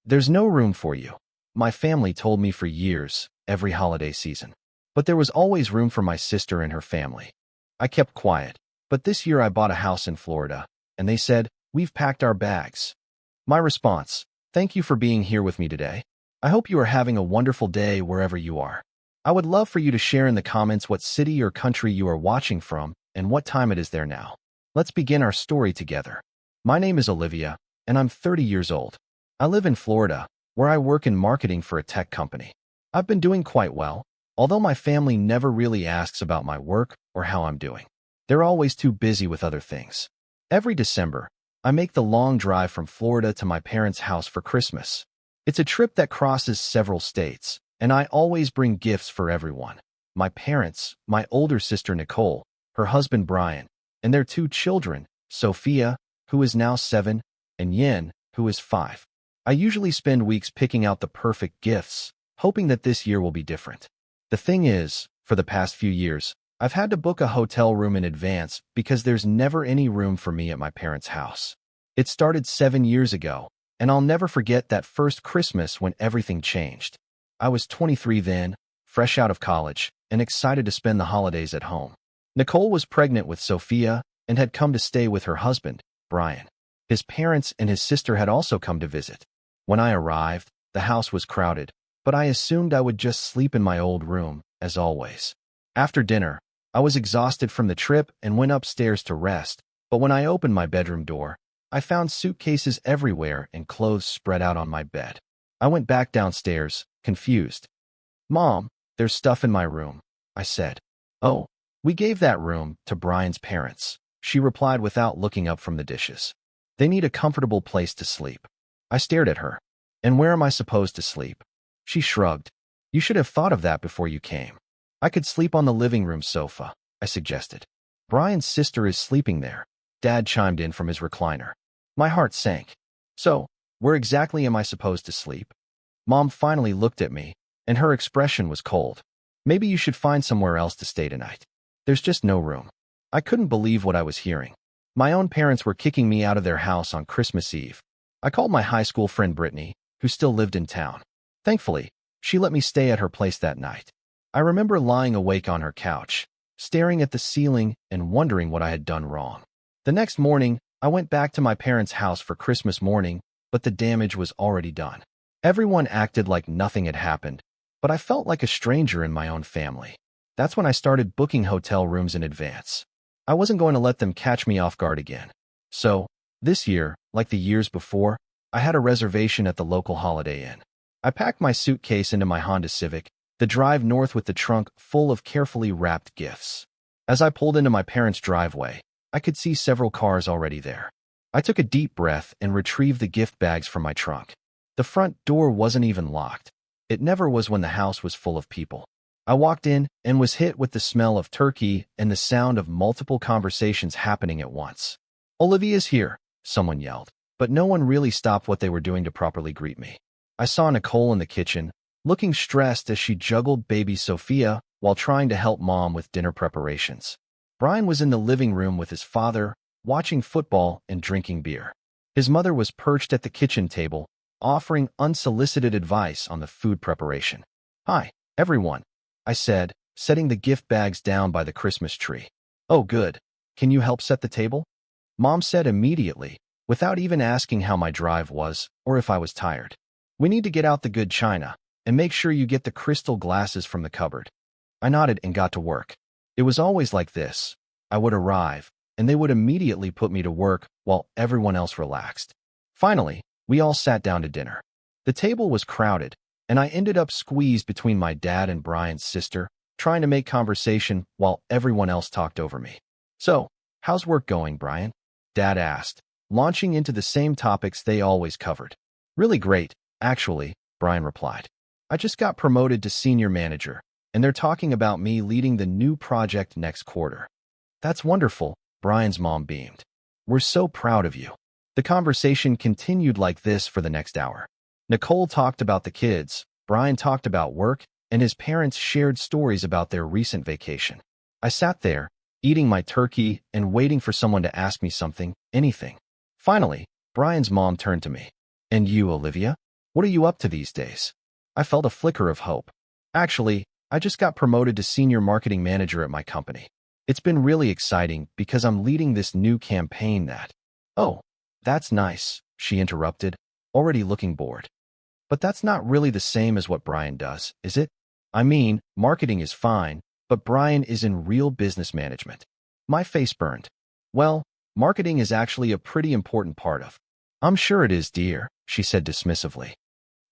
There's no room for you. My family told me for years, every holiday season. But there was always room for my sister and her family. I kept quiet, but this year I bought a house in Florida, and they said, "We've packed our bags." My response: "Thank you for being here with me today. I hope you are having a wonderful day wherever you are." I would love for you to share in the comments what city or country you are watching from and what time it is there now. Let's begin our story together. My name is Olivia, and I'm 30 years old. I live in Florida, where I work in marketing for a tech company. I've been doing quite well, although my family never really asks about my work or how I'm doing. They're always too busy with other things. Every December, I make the long drive from Florida to my parents' house for Christmas. It's a trip that crosses several states, and I always bring gifts for everyone. My parents, my older sister Nicole, her husband Brian, and their two children, Sophia, who is now 7, and Yin, who is 5. I usually spend weeks picking out the perfect gifts, hoping that this year will be different. The thing is, for the past few years, I've had to book a hotel room in advance because there's never any room for me at my parents' house. It started 7 years ago, and I'll never forget that first Christmas when everything changed. I was 23 then, fresh out of college, and excited to spend the holidays at home. Nicole was pregnant with Sophia and had come to stay with her husband, Brian. His parents and his sister had also come to visit. When I arrived, the house was crowded, but I assumed I would just sleep in my old room, as always. After dinner, I was exhausted from the trip and went upstairs to rest, but when I opened my bedroom door, I found suitcases everywhere and clothes spread out on my bed. I went back downstairs, confused. "Mom, there's stuff in my room," I said. "Oh, we gave that room to Brian's parents," she replied without looking up from the dishes. "They need a comfortable place to sleep." I stared at her. "And where am I supposed to sleep?" She shrugged. "You should have thought of that before you came." "I could sleep on the living room sofa," I suggested. "Brian's sister is sleeping there," Dad chimed in from his recliner. My heart sank. "So, where exactly am I supposed to sleep?" Mom finally looked at me, and her expression was cold. "Maybe you should find somewhere else to stay tonight. There's just no room." I couldn't believe what I was hearing. My own parents were kicking me out of their house on Christmas Eve. I called my high school friend Brittany, who still lived in town. Thankfully, she let me stay at her place that night. I remember lying awake on her couch, staring at the ceiling and wondering what I had done wrong. The next morning, I went back to my parents' house for Christmas morning, but the damage was already done. Everyone acted like nothing had happened, but I felt like a stranger in my own family. That's when I started booking hotel rooms in advance. I wasn't going to let them catch me off guard again. So, this year, like the years before, I had a reservation at the local Holiday Inn. I packed my suitcase into my Honda Civic, the drive north with the trunk full of carefully wrapped gifts. As I pulled into my parents' driveway, I could see several cars already there. I took a deep breath and retrieved the gift bags from my trunk. The front door wasn't even locked. It never was when the house was full of people. I walked in and was hit with the smell of turkey and the sound of multiple conversations happening at once. "Olivia's here," someone yelled, but no one really stopped what they were doing to properly greet me. I saw Nicole in the kitchen, looking stressed as she juggled baby Sophia while trying to help Mom with dinner preparations. Brian was in the living room with his father, watching football and drinking beer. His mother was perched at the kitchen table, offering unsolicited advice on the food preparation. "Hi, everyone," I said, setting the gift bags down by the Christmas tree. "Oh, good. Can you help set the table?" Mom said immediately, without even asking how my drive was or if I was tired. "We need to get out the good china, and make sure you get the crystal glasses from the cupboard." I nodded and got to work. It was always like this. I would arrive, and they would immediately put me to work while everyone else relaxed. Finally, we all sat down to dinner. The table was crowded, and I ended up squeezed between my dad and Brian's sister, trying to make conversation while everyone else talked over me. "So, how's work going, Brian?" Dad asked, launching into the same topics they always covered. "Really great, actually," Brian replied. "I just got promoted to senior manager, and they're talking about me leading the new project next quarter." "That's wonderful," Brian's mom beamed. "We're so proud of you." The conversation continued like this for the next hour. Nicole talked about the kids, Brian talked about work, and his parents shared stories about their recent vacation. I sat there, eating my turkey and waiting for someone to ask me something, anything. Finally, Brian's mom turned to me. "And you, Olivia? What are you up to these days? I felt a flicker of hope. Actually, I just got promoted to senior marketing manager at my company. It's been really exciting because I'm leading this new campaign that... Oh, that's nice, she interrupted, already looking bored. But that's not really the same as what Brian does, is it? I mean, marketing is fine, but Brian is in real business management. My face burned. Well, marketing is actually a pretty important part of. I'm sure it is, dear, she said dismissively.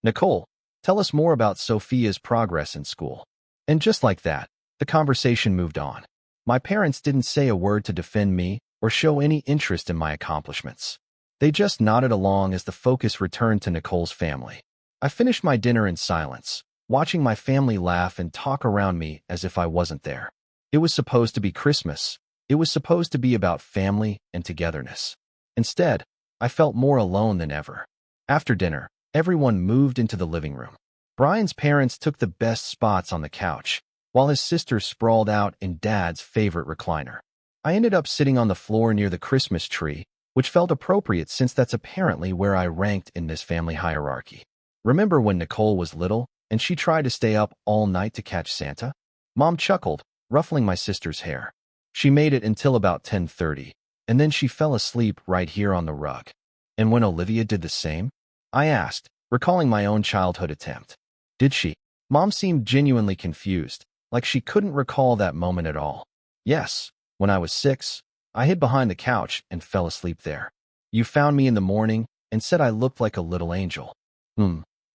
Nicole, tell us more about Sophia's progress in school. And just like that, the conversation moved on. My parents didn't say a word to defend me or show any interest in my accomplishments. They just nodded along as the focus returned to Nicole's family. I finished my dinner in silence, watching my family laugh and talk around me as if I wasn't there. It was supposed to be Christmas. It was supposed to be about family and togetherness. Instead, I felt more alone than ever. After dinner, everyone moved into the living room. Brian's parents took the best spots on the couch, while his sister sprawled out in Dad's favorite recliner. I ended up sitting on the floor near the Christmas tree, which felt appropriate since that's apparently where I ranked in this family hierarchy. Remember when Nicole was little and she tried to stay up all night to catch Santa? Mom chuckled, ruffling my sister's hair. She made it until about 10:30, and then she fell asleep right here on the rug. And when Olivia did the same? I asked, recalling my own childhood attempt. Did she? Mom seemed genuinely confused, like she couldn't recall that moment at all. Yes, when I was 6, I hid behind the couch and fell asleep there. You found me in the morning and said I looked like a little angel.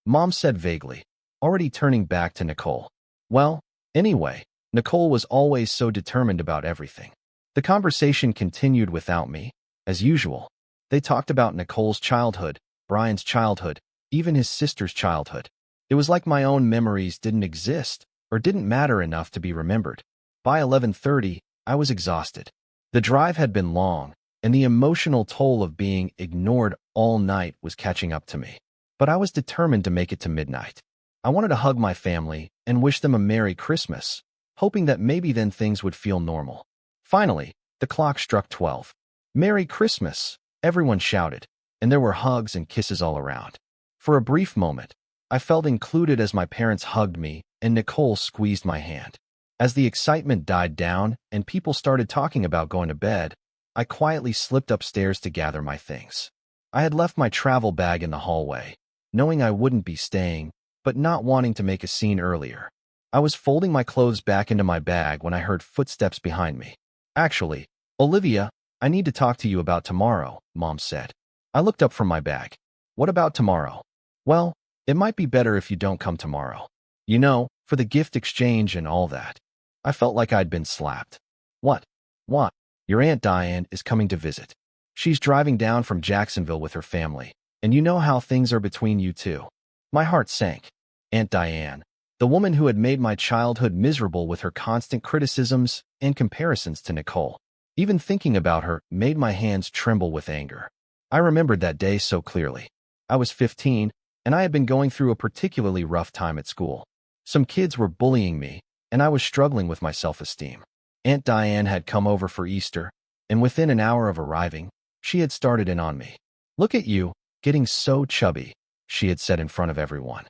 Mom said vaguely, already turning back to Nicole. Well, anyway, Nicole was always so determined about everything. The conversation continued without me, as usual. They talked about Nicole's childhood, Brian's childhood, even his sister's childhood. It was like my own memories didn't exist or didn't matter enough to be remembered. By 11:30, I was exhausted. The drive had been long, and the emotional toll of being ignored all night was catching up to me. But I was determined to make it to midnight. I wanted to hug my family and wish them a Merry Christmas, hoping that maybe then things would feel normal. Finally, the clock struck 12. Merry Christmas, everyone shouted, and there were hugs and kisses all around. For a brief moment, I felt included as my parents hugged me and Nicole squeezed my hand. As the excitement died down and people started talking about going to bed, I quietly slipped upstairs to gather my things. I had left my travel bag in the hallway, knowing I wouldn't be staying, but not wanting to make a scene earlier. I was folding my clothes back into my bag when I heard footsteps behind me. Actually, Olivia, I need to talk to you about tomorrow, Mom said. I looked up from my bag. What about tomorrow? Well, it might be better if you don't come tomorrow. You know, for the gift exchange and all that. I felt like I'd been slapped. What? What? Your Aunt Diane is coming to visit. She's driving down from Jacksonville with her family, and you know how things are between you two. My heart sank. Aunt Diane, the woman who had made my childhood miserable with her constant criticisms and comparisons to Nicole. Even thinking about her made my hands tremble with anger. I remembered that day so clearly. I was 15, and I had been going through a particularly rough time at school. Some kids were bullying me, and I was struggling with my self-esteem. Aunt Diane had come over for Easter, and within an hour of arriving, she had started in on me. Look at you, getting so chubby, she had said in front of everyone.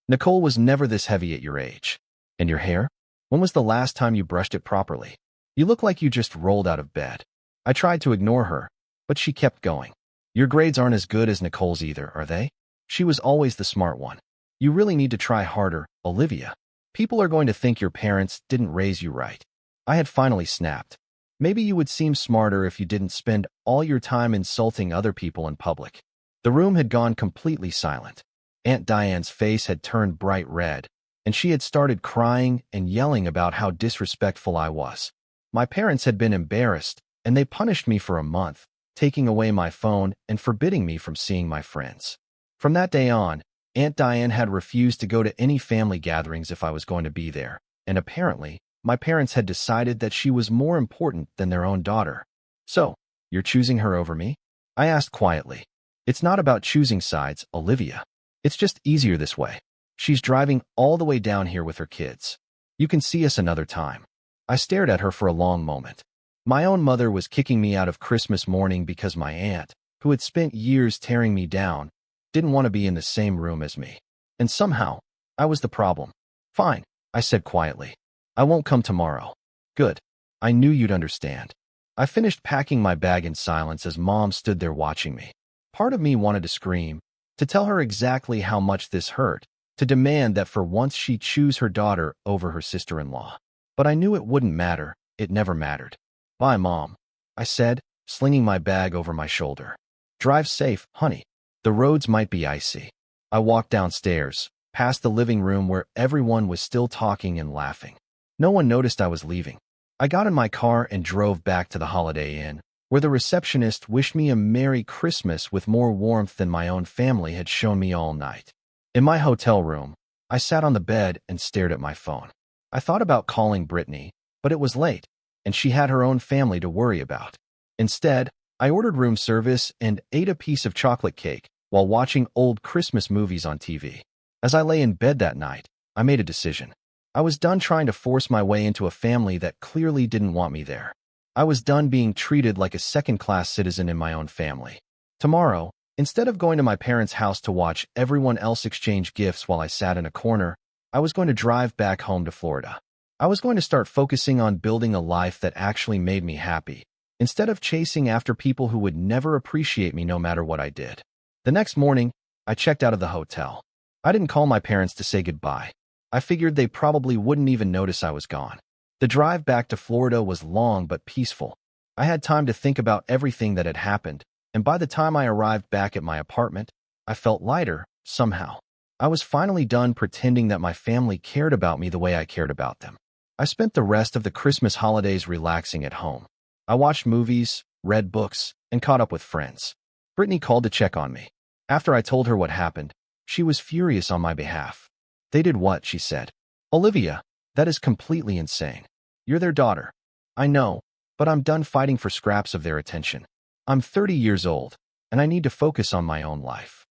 Nicole was never this heavy at your age. And your hair? When was the last time you brushed it properly? You look like you just rolled out of bed. I tried to ignore her, but she kept going. Your grades aren't as good as Nicole's either, are they? She was always the smart one. You really need to try harder, Olivia. People are going to think your parents didn't raise you right. I had finally snapped. Maybe you would seem smarter if you didn't spend all your time insulting other people in public. The room had gone completely silent. Aunt Diane's face had turned bright red, and she had started crying and yelling about how disrespectful I was. My parents had been embarrassed, and they punished me for a month, taking away my phone and forbidding me from seeing my friends. From that day on, Aunt Diane had refused to go to any family gatherings if I was going to be there, and apparently, my parents had decided that she was more important than their own daughter. So, you're choosing her over me? I asked quietly. It's not about choosing sides, Olivia. It's just easier this way. She's driving all the way down here with her kids. You can see us another time. I stared at her for a long moment. My own mother was kicking me out of Christmas morning because my aunt, who had spent years tearing me down, didn't want to be in the same room as me. And somehow, I was the problem. Fine, I said quietly. I won't come tomorrow. Good. I knew you'd understand. I finished packing my bag in silence as Mom stood there watching me. Part of me wanted to scream, to tell her exactly how much this hurt, to demand that for once she choose her daughter over her sister-in-law. But I knew it wouldn't matter. It never mattered. Bye, Mom, I said, slinging my bag over my shoulder. Drive safe, honey. The roads might be icy. I walked downstairs, past the living room where everyone was still talking and laughing. No one noticed I was leaving. I got in my car and drove back to the Holiday Inn, where the receptionist wished me a Merry Christmas with more warmth than my own family had shown me all night. In my hotel room, I sat on the bed and stared at my phone. I thought about calling Brittany, but it was late, and she had her own family to worry about. Instead, I ordered room service and ate a piece of chocolate cake while watching old Christmas movies on TV. As I lay in bed that night, I made a decision. I was done trying to force my way into a family that clearly didn't want me there. I was done being treated like a second-class citizen in my own family. Tomorrow, instead of going to my parents' house to watch everyone else exchange gifts while I sat in a corner, I was going to drive back home to Florida. I was going to start focusing on building a life that actually made me happy, instead of chasing after people who would never appreciate me no matter what I did. The next morning, I checked out of the hotel. I didn't call my parents to say goodbye. I figured they probably wouldn't even notice I was gone. The drive back to Florida was long but peaceful. I had time to think about everything that had happened, and by the time I arrived back at my apartment, I felt lighter, somehow. I was finally done pretending that my family cared about me the way I cared about them. I spent the rest of the Christmas holidays relaxing at home. I watched movies, read books, and caught up with friends. Brittany called to check on me. After I told her what happened, she was furious on my behalf. They did what? She said. Olivia, that is completely insane. You're their daughter. I know, but I'm done fighting for scraps of their attention. I'm 30 years old, and I need to focus on my own life.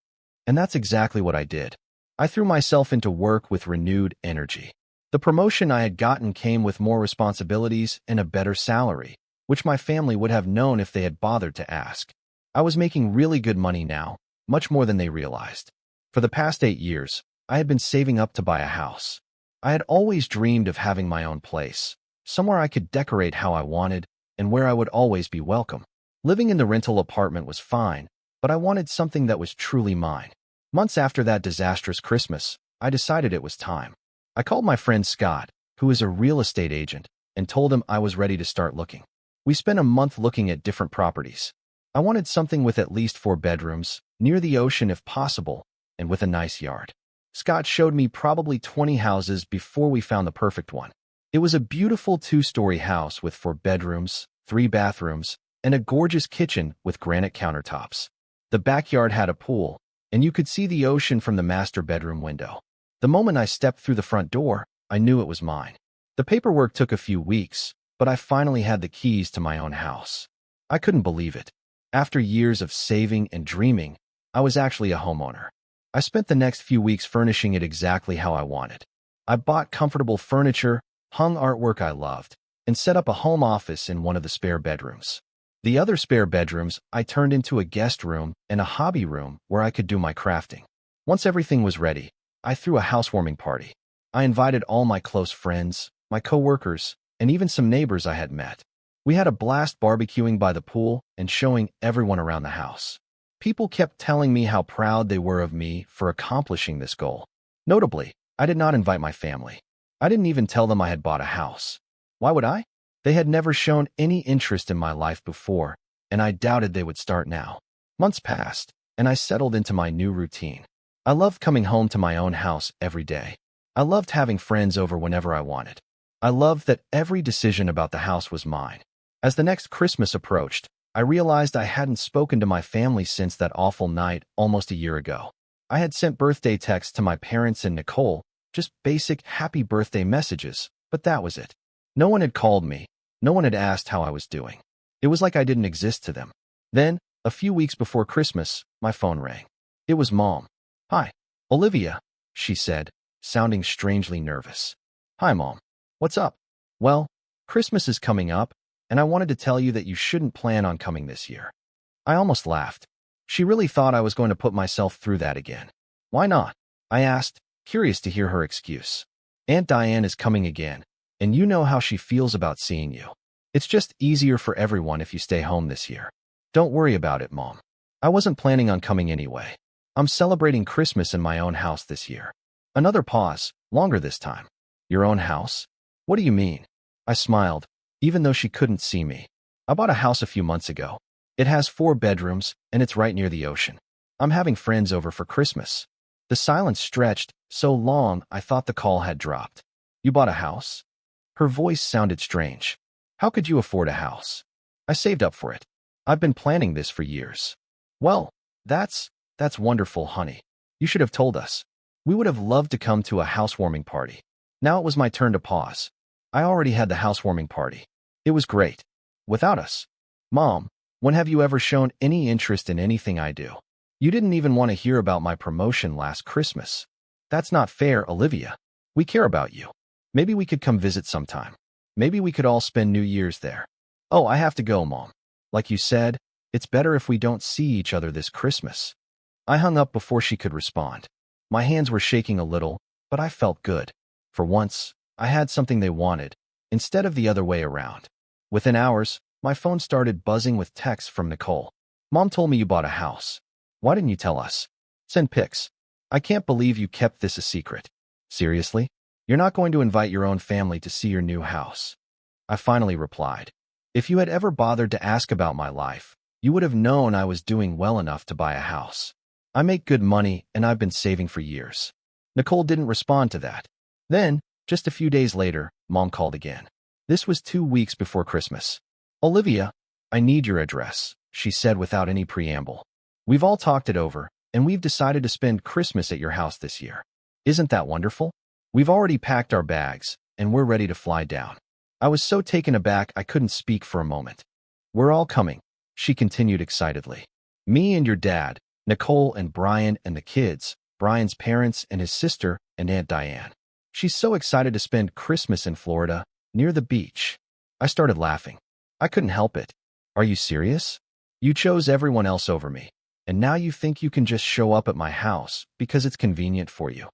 And that's exactly what I did. I threw myself into work with renewed energy. The promotion I had gotten came with more responsibilities and a better salary, which my family would have known if they had bothered to ask. I was making really good money now, much more than they realized. For the past 8 years, I had been saving up to buy a house. I had always dreamed of having my own place, somewhere I could decorate how I wanted and where I would always be welcome. Living in the rental apartment was fine, but I wanted something that was truly mine. Months after that disastrous Christmas, I decided it was time. I called my friend Scott, who is a real estate agent, and told him I was ready to start looking. We spent a month looking at different properties. I wanted something with at least 4 bedrooms, near the ocean if possible, and with a nice yard. Scott showed me probably 20 houses before we found the perfect one. It was a beautiful 2-story house with 4 bedrooms, 3 bathrooms, and a gorgeous kitchen with granite countertops. The backyard had a pool, and you could see the ocean from the master bedroom window. The moment I stepped through the front door, I knew it was mine. The paperwork took a few weeks, but I finally had the keys to my own house. I couldn't believe it. After years of saving and dreaming, I was actually a homeowner. I spent the next few weeks furnishing it exactly how I wanted. I bought comfortable furniture, hung artwork I loved, and set up a home office in one of the spare bedrooms. The other spare bedrooms I turned into a guest room and a hobby room where I could do my crafting. Once everything was ready, I threw a housewarming party. I invited all my close friends, my coworkers, and even some neighbors I had met. We had a blast barbecuing by the pool and showing everyone around the house. People kept telling me how proud they were of me for accomplishing this goal. Notably, I did not invite my family. I didn't even tell them I had bought a house. Why would I? They had never shown any interest in my life before, and I doubted they would start now. Months passed, and I settled into my new routine. I loved coming home to my own house every day. I loved having friends over whenever I wanted. I loved that every decision about the house was mine. As the next Christmas approached, I realized I hadn't spoken to my family since that awful night almost a year ago. I had sent birthday texts to my parents and Nicole, just basic happy birthday messages, but that was it. No one had called me. No one had asked how I was doing. It was like I didn't exist to them. Then, a few weeks before Christmas, my phone rang. It was Mom. Hi, Olivia, she said, sounding strangely nervous. Hi, Mom. What's up? Well, Christmas is coming up, and I wanted to tell you that you shouldn't plan on coming this year. I almost laughed. She really thought I was going to put myself through that again. Why not? I asked, curious to hear her excuse. Aunt Diane is coming again, and you know how she feels about seeing you. It's just easier for everyone if you stay home this year. Don't worry about it, Mom. I wasn't planning on coming anyway. I'm celebrating Christmas in my own house this year. Another pause, longer this time. Your own house? What do you mean? I smiled, even though she couldn't see me. I bought a house a few months ago. It has 4 bedrooms, and it's right near the ocean. I'm having friends over for Christmas. The silence stretched so long I thought the call had dropped. You bought a house? Her voice sounded strange. How could you afford a house? I saved up for it. I've been planning this for years. Well, that's wonderful, honey. You should have told us. We would have loved to come to a housewarming party. Now it was my turn to pause. I already had the housewarming party. It was great. Without us. Mom, when have you ever shown any interest in anything I do? You didn't even want to hear about my promotion last Christmas. That's not fair, Olivia. We care about you. Maybe we could come visit sometime. Maybe we could all spend New Year's there. Oh, I have to go, Mom. Like you said, it's better if we don't see each other this Christmas. I hung up before she could respond. My hands were shaking a little, but I felt good. For once, I had something they wanted, instead of the other way around. Within hours, my phone started buzzing with texts from Nicole. Mom told me you bought a house. Why didn't you tell us? Send pics. I can't believe you kept this a secret. Seriously? You're not going to invite your own family to see your new house. I finally replied. If you had ever bothered to ask about my life, you would have known I was doing well enough to buy a house. I make good money, and I've been saving for years. Nicole didn't respond to that. Then, just a few days later, Mom called again. This was 2 weeks before Christmas. Olivia, I need your address, she said without any preamble. We've all talked it over, and we've decided to spend Christmas at your house this year. Isn't that wonderful? We've already packed our bags, and we're ready to fly down. I was so taken aback I couldn't speak for a moment. We're all coming, she continued excitedly. Me and your dad, Nicole and Brian and the kids, Brian's parents and his sister and Aunt Diane. She's so excited to spend Christmas in Florida, near the beach. I started laughing. I couldn't help it. Are you serious? You chose everyone else over me, and now you think you can just show up at my house because it's convenient for you.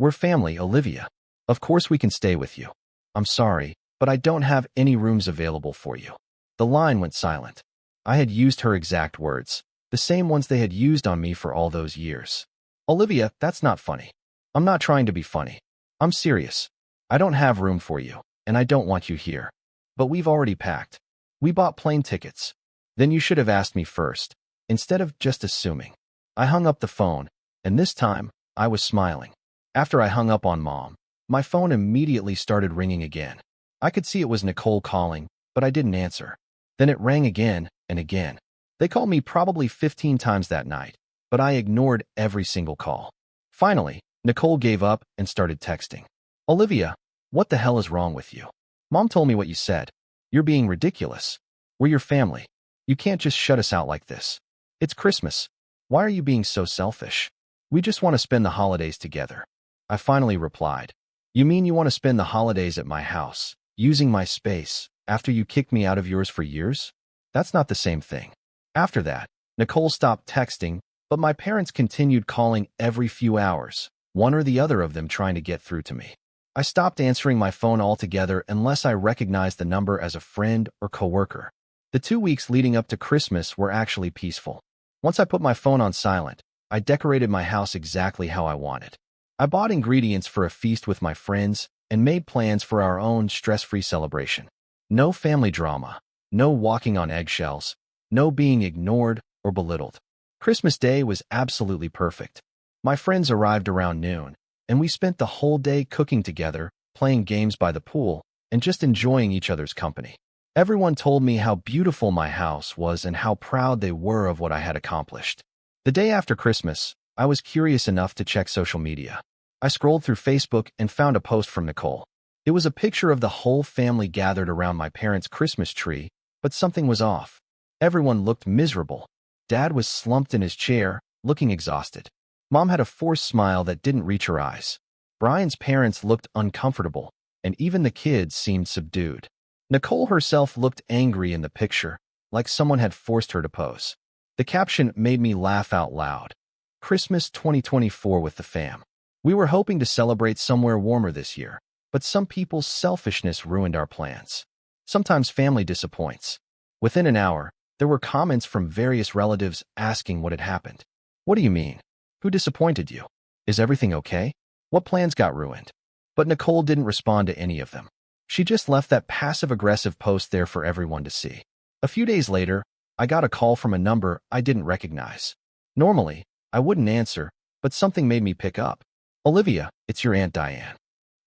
We're family, Olivia. Of course we can stay with you. I'm sorry, but I don't have any rooms available for you. The line went silent. I had used her exact words, the same ones they had used on me for all those years. Olivia, that's not funny. I'm not trying to be funny. I'm serious. I don't have room for you, and I don't want you here. But we've already packed. We bought plane tickets. Then you should have asked me first, instead of just assuming. I hung up the phone, and this time, I was smiling. After I hung up on Mom, my phone immediately started ringing again. I could see it was Nicole calling, but I didn't answer. Then it rang again and again. They called me probably 15 times that night, but I ignored every single call. Finally, Nicole gave up and started texting. Olivia, what the hell is wrong with you? Mom told me what you said. You're being ridiculous. We're your family. You can't just shut us out like this. It's Christmas. Why are you being so selfish? We just want to spend the holidays together. I finally replied. You mean you want to spend the holidays at my house, using my space, after you kicked me out of yours for years? That's not the same thing. After that, Nicole stopped texting, but my parents continued calling every few hours, one or the other of them trying to get through to me. I stopped answering my phone altogether unless I recognized the number as a friend or coworker. The 2 weeks leading up to Christmas were actually peaceful. Once I put my phone on silent, I decorated my house exactly how I wanted. I bought ingredients for a feast with my friends and made plans for our own stress-free celebration. No family drama, no walking on eggshells, no being ignored or belittled. Christmas Day was absolutely perfect. My friends arrived around noon, and we spent the whole day cooking together, playing games by the pool, and just enjoying each other's company. Everyone told me how beautiful my house was and how proud they were of what I had accomplished. The day after Christmas, I was curious enough to check social media. I scrolled through Facebook and found a post from Nicole. It was a picture of the whole family gathered around my parents' Christmas tree, but something was off. Everyone looked miserable. Dad was slumped in his chair, looking exhausted. Mom had a forced smile that didn't reach her eyes. Brian's parents looked uncomfortable, and even the kids seemed subdued. Nicole herself looked angry in the picture, like someone had forced her to pose. The caption made me laugh out loud. Christmas 2024 with the fam. We were hoping to celebrate somewhere warmer this year, but some people's selfishness ruined our plans. Sometimes family disappoints. Within an hour, there were comments from various relatives asking what had happened. What do you mean? Who disappointed you? Is everything okay? What plans got ruined? But Nicole didn't respond to any of them. She just left that passive-aggressive post there for everyone to see. A few days later, I got a call from a number I didn't recognize. Normally, I wouldn't answer, but something made me pick up. Olivia, it's your Aunt Diane.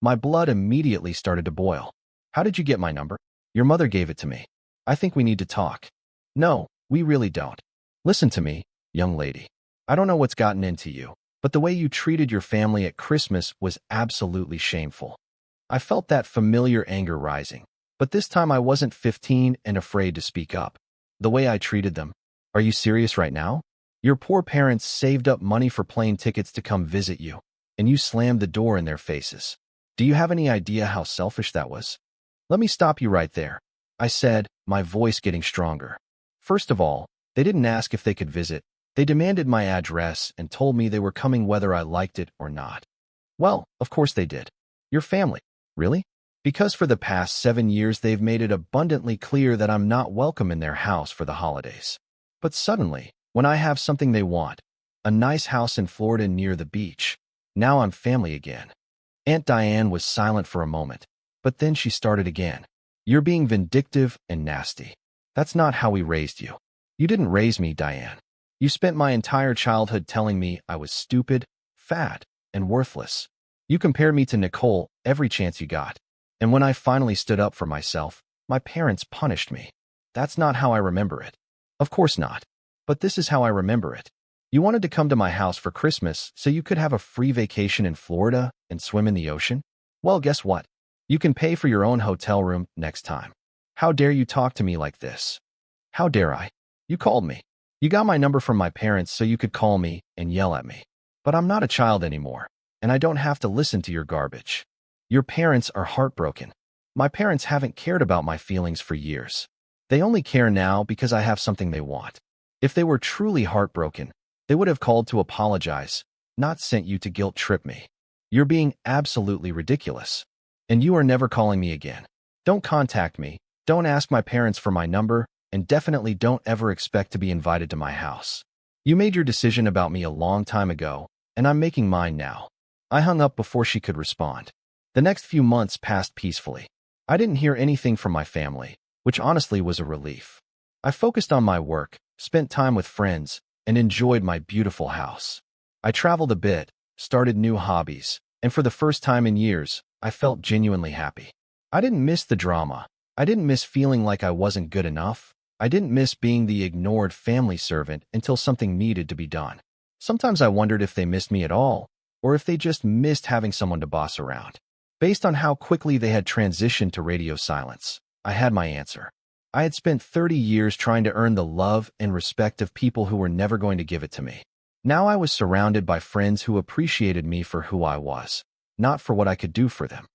My blood immediately started to boil. How did you get my number? Your mother gave it to me. I think we need to talk. No, we really don't. Listen to me, young lady. I don't know what's gotten into you, but the way you treated your family at Christmas was absolutely shameful. I felt that familiar anger rising, but this time I wasn't 15 and afraid to speak up. The way I treated them. Are you serious right now? Your poor parents saved up money for plane tickets to come visit you, and you slammed the door in their faces. Do you have any idea how selfish that was? Let me stop you right there, I said, my voice getting stronger. First of all, they didn't ask if they could visit. They demanded my address and told me they were coming whether I liked it or not. Well, of course they did. Your family. Really? Because for the past 7 years they've made it abundantly clear that I'm not welcome in their house for the holidays. But suddenly, when I have something they want, a nice house in Florida near the beach, now I'm family again. Aunt Diane was silent for a moment, but then she started again. You're being vindictive and nasty. That's not how we raised you. You didn't raise me, Diane. You spent my entire childhood telling me I was stupid, fat, and worthless. You compared me to Nicole every chance you got. And when I finally stood up for myself, my parents punished me. That's not how I remember it. Of course not. But this is how I remember it. You wanted to come to my house for Christmas so you could have a free vacation in Florida and swim in the ocean? Well, guess what? You can pay for your own hotel room next time. How dare you talk to me like this? How dare I? You called me. You got my number from my parents so you could call me and yell at me. But I'm not a child anymore, and I don't have to listen to your garbage. Your parents are heartbroken. My parents haven't cared about my feelings for years. They only care now because I have something they want. If they were truly heartbroken, they would have called to apologize, not sent you to guilt trip me. You're being absolutely ridiculous. And you are never calling me again. Don't contact me, don't ask my parents for my number, and definitely don't ever expect to be invited to my house. You made your decision about me a long time ago, and I'm making mine now. I hung up before she could respond. The next few months passed peacefully. I didn't hear anything from my family, which honestly was a relief. I focused on my work, spent time with friends, and enjoyed my beautiful house. I traveled a bit, started new hobbies, and for the first time in years, I felt genuinely happy. I didn't miss the drama. I didn't miss feeling like I wasn't good enough. I didn't miss being the ignored family servant until something needed to be done. Sometimes I wondered if they missed me at all, or if they just missed having someone to boss around. Based on how quickly they had transitioned to radio silence, I had my answer. I had spent 30 years trying to earn the love and respect of people who were never going to give it to me. Now I was surrounded by friends who appreciated me for who I was, not for what I could do for them.